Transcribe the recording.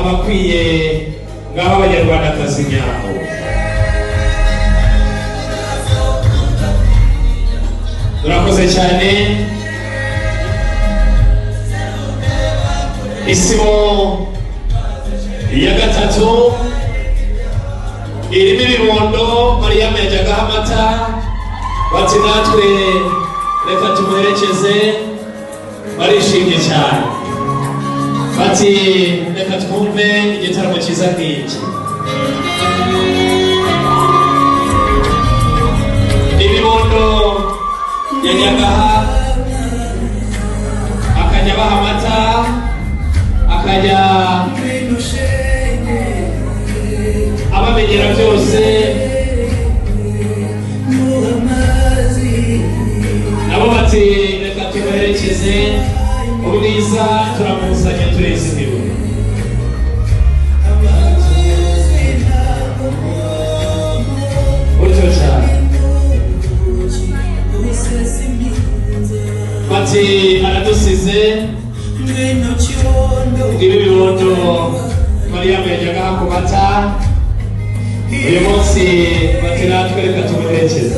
abakwiye ngaho abanyarwandakazi nyabo. Murakoze cyane. Isibo ya gatatu irimo ibibondo Mariya yajyagaho amata, bati natwe reka tumuherekeze, barishimye cyane, bati reka twumve igitaramo cyiza nk'iki. Ibibondo yajyagaha akajya abaha amata, akajya abamenyera byose, nabo bati reka tumuherekeze, ubwiza turamuzanye tureze imibu. Utyo cyane bati aradusize. Ibi bibondo Mariya yajyagaho ku mata, uyu munsi bati natwe reka tumuherekeze.